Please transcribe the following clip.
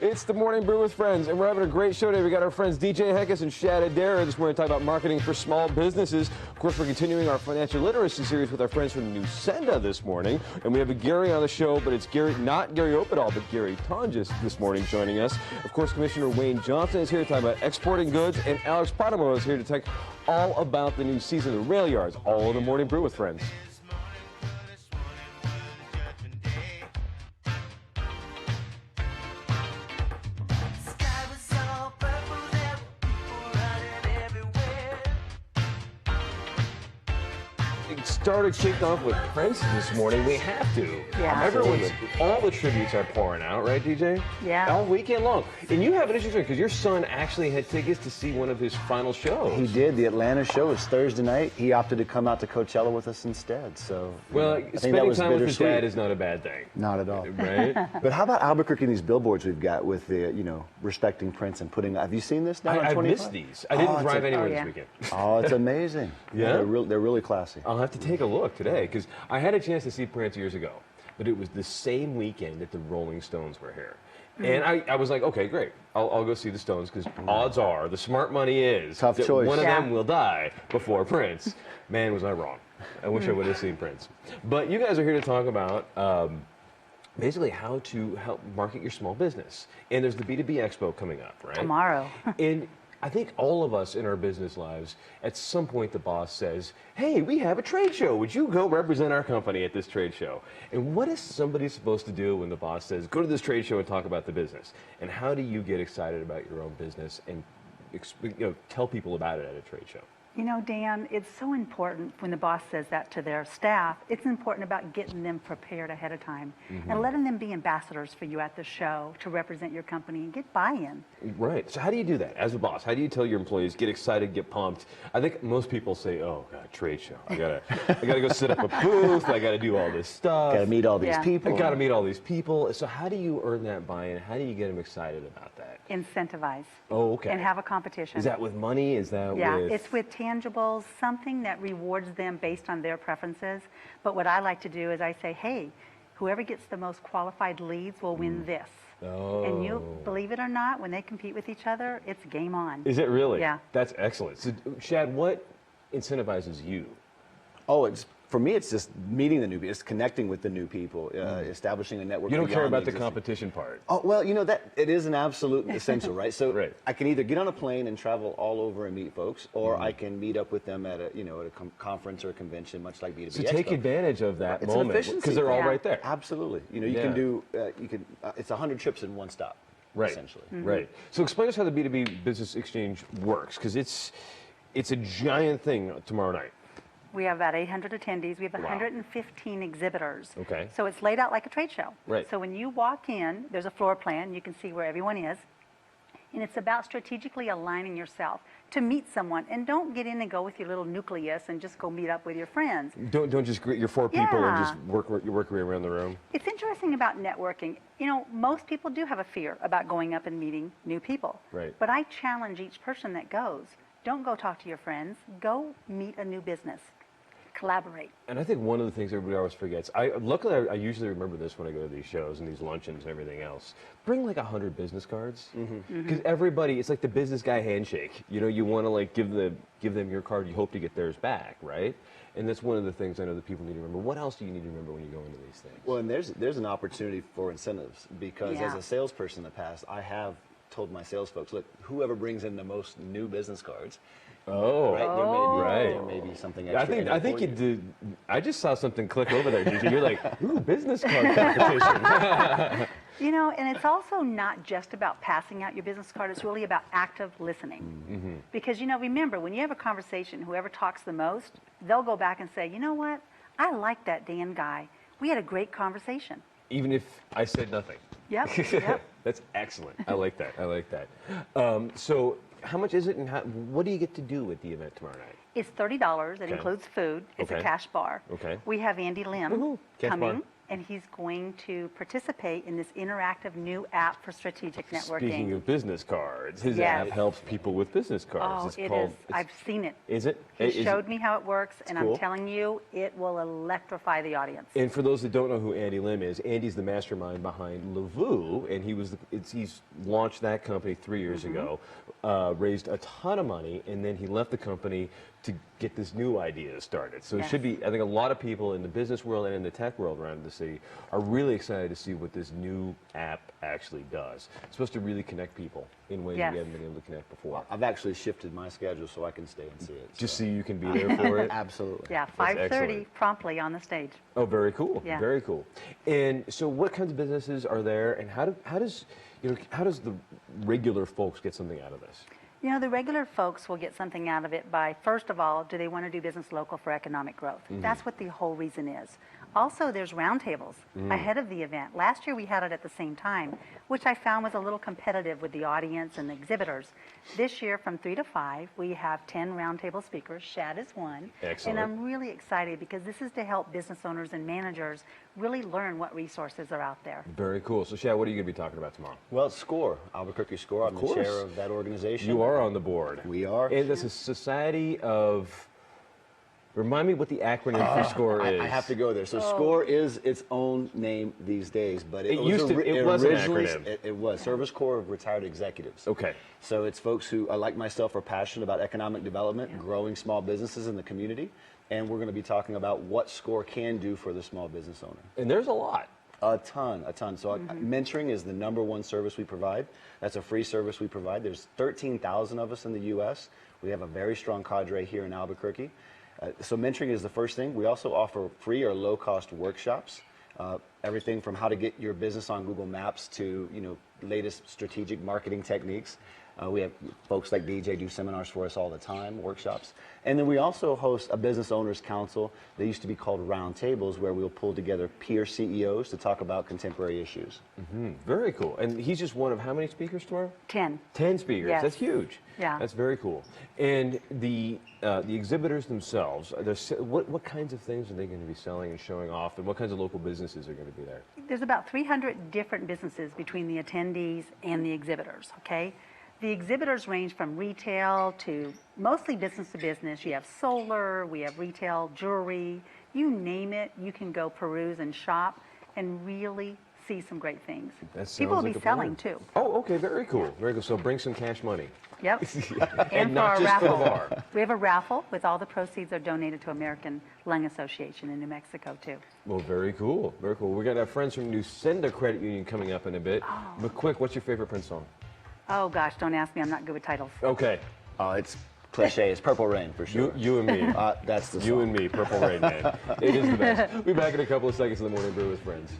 It's the Morning Brew with Friends, and we're having a great show today. We got our friends DJ Heckes and Shad Adair this morning to talk about marketing for small businesses. Of course, we're continuing our financial literacy series with our friends from New Senda this morning. And we have a Gary on the show, but it's Gary, not Gary Opedal, but Gary Tonjes this morning joining us. Of course, Commissioner Wayne Johnson is here to talk about exporting goods, and Alex Pratamo is here to talk all about the new season of the rail yards. All in the Morning Brew with Friends. Started kicked off with Prince this morning. We have to. Yeah. All the tributes are pouring out, right, DJ? Yeah. All weekend long. And you have an interesting because your son actually had tickets to see one of his final shows. He did. The Atlanta show was Thursday night. He opted to come out to Coachella with us instead. So, well, I think spending time with his dad is not a bad thing. Not at all. Right? But how about Albuquerque and these billboards we've got with the, respecting Prince and putting. Have you seen this now? I missed these. I didn't drive anywhere this weekend. Oh, it's amazing. Yeah? They're really classy. I'll have to take a look today because I had a chance to see Prince years ago, but it was the same weekend that the Rolling Stones were here. And I was like, okay, great. I'll go see the Stones because odds are, the smart money is Tough that choice. one of them will die before Prince. Man, was I wrong. I wish I would have seen Prince. But you guys are here to talk about basically how to help market your small business. And there's the B2B Expo coming up, right? Tomorrow. And I think all of us in our business lives, at some point the boss says, hey, we have a trade show. Would you go represent our company at this trade show? And what is somebody supposed to do when the boss says, go to this trade show and talk about the business? And how do you get excited about your own business and tell people about it at a trade show? You know, Dan, it's so important when the boss says that to their staff. It's important about getting them prepared ahead of time and letting them be ambassadors for you at the show to represent your company and get buy-in. Right. So how do you do that as a boss? How do you tell your employees, get excited, get pumped? I think most people say, oh, God, trade show. I gotta go sit up a booth. I got to do all this stuff. Got to meet all these people. I got to meet all these people. So how do you earn that buy-in? How do you get them excited about that? Incentivize. Oh, okay. And have a competition. Is that with money? Is that with... Yeah, it's with tangibles, something that rewards them based on their preferences. But what I like to do is I say, hey, whoever gets the most qualified leads will win this. Oh. And you, believe it or not, when they compete with each other, it's game on. Is it really? Yeah. That's excellent. So, Shad, what incentivizes you? Oh, for me, it's just meeting the new people, it's connecting with the new people, establishing a network. You don't care about the existing competition part. Oh, well, that it is an absolute essential, right? So Right. I can either get on a plane and travel all over and meet folks, or I can meet up with them at a conference or a convention, much like B2B So Expo. take advantage of that It's an moment efficiency. because they're all right there. Absolutely. You can do, it's 100 trips in one stop, Right. essentially. Right. So explain us how the B2B Business Exchange works because it's a giant thing tomorrow night. We have about 800 attendees. We have Wow. 115 exhibitors. Okay. So it's laid out like a trade show. Right. So when you walk in, there's a floor plan. You can see where everyone is. And it's about strategically aligning yourself to meet someone. And don't get in and go with your little nucleus and just go meet up with your friends. Don't just greet your four people and Yeah. just work your way around the room. It's interesting about networking. Most people do have a fear about going up and meeting new people. Right. But I challenge each person that goes. Don't go talk to your friends. Go meet a new business. Collaborate. And I think one of the things everybody always forgets, luckily I usually remember this when I go to these shows and these luncheons and everything else. Bring like 100 business cards. Because everybody, it's like the business guy handshake. You want to like give them your card, you hope to get theirs back, right? And that's one of the things I know that people need to remember. What else do you need to remember when you go into these things? Well, and there's an opportunity for incentives because as a salesperson in the past, I have told my sales folks, look, whoever brings in the most new business cards, there may be something extra. I think you did. I just saw something click over there, DJ. You're like, ooh, business card competition. And it's also not just about passing out your business card. It's really about active listening. Because, remember, when you have a conversation, whoever talks the most, they'll go back and say, you know what? I like that Dan guy. We had a great conversation. Even if I said nothing. Yep. That's excellent. I like that. So how much is it and what do you get to do at the event tomorrow night? It's $30. It includes food. It's a cash bar. Okay. We have Andy Lim Cash coming. bar. and he's going to participate in this interactive new app for strategic networking. Speaking of business cards, his Yes. app helps people with business cards. Oh, it is. I've seen it. Is it? He showed me how it works, and cool. I'm telling you, it will electrify the audience. And for those that don't know who Andy Lim is, Andy's the mastermind behind Levu, and he's launched that company 3 years ago, raised a ton of money, and then he left the company to get this new idea started. So it should be, I think a lot of people in the business world and in the tech world around the city are really excited to see what this new app actually does. It's supposed to really connect people in ways we haven't been able to connect before. I've actually shifted my schedule so I can stay and see it. Just so you can be there for it? Absolutely. Yeah, 5:30 promptly on the stage. Oh, very cool. Yeah. Very cool. And so what kinds of businesses are there, and how does the regular folks get something out of this? You know, the regular folks will get something out of it by, first of all, do they want to do business local for economic growth? That's what the whole reason is. Also, there's roundtables ahead of the event. Last year we had it at the same time, which I found was a little competitive with the audience and the exhibitors. This year from 3 to 5, we have 10 roundtable speakers. Shad is one. Excellent. And I'm really excited because this is to help business owners and managers really learn what resources are out there. Very cool. So, Shad, what are you going to be talking about tomorrow? Well, SCORE, Albuquerque SCORE. I'm the chair of that organization. You are on the board. We are. And it's a society of... Remind me what the acronym for SCORE is. I have to go there. So SCORE is its own name these days, but it was an acronym. It was Service Corps of Retired Executives. Okay. So it's folks who, like myself, are passionate about economic development, growing small businesses in the community, and we're going to be talking about what SCORE can do for the small business owner. And there's a lot. A ton. So mentoring is the #1 service we provide. That's a free service we provide. There's 13,000 of us in the U.S. We have a very strong cadre here in Albuquerque. So mentoring is the first thing. We also offer free or low-cost workshops, everything from how to get your business on Google Maps to latest strategic marketing techniques. We have folks like DJ do seminars for us all the time, workshops. And then we also host a business owners council. They used to be called roundtables, where we'll pull together peer CEOs to talk about contemporary issues. Very cool. And he's just one of how many speakers tomorrow? 10. 10 speakers. Yes. That's huge. Yeah. That's very cool. And the exhibitors themselves, what kinds of things are they going to be selling and showing off, and what kinds of local businesses are going to be there? There's about 300 different businesses between the attendees and the exhibitors, okay? The exhibitors range from retail to mostly business to business. You have solar, we have retail, jewelry, you name it, you can go peruse and shop and really see some great things. People will be selling too. Oh, okay, very cool. Very cool. So bring some cash money. Yep. And for not our just for the raffle, bar. we have a raffle with all the proceeds are donated to American Lung Association in New Mexico too. Well, very cool. Very cool. We're going to have friends from Nusenda Credit Union coming up in a bit. But quick, what's your favorite Prince song? Oh gosh, don't ask me. I'm not good with titles. Okay. It's cliche. It's Purple Rain for sure. You and me. That's the song. You and me, Purple Rain Man. It is the best. We'll be back in a couple of seconds in the Morning Brew with friends.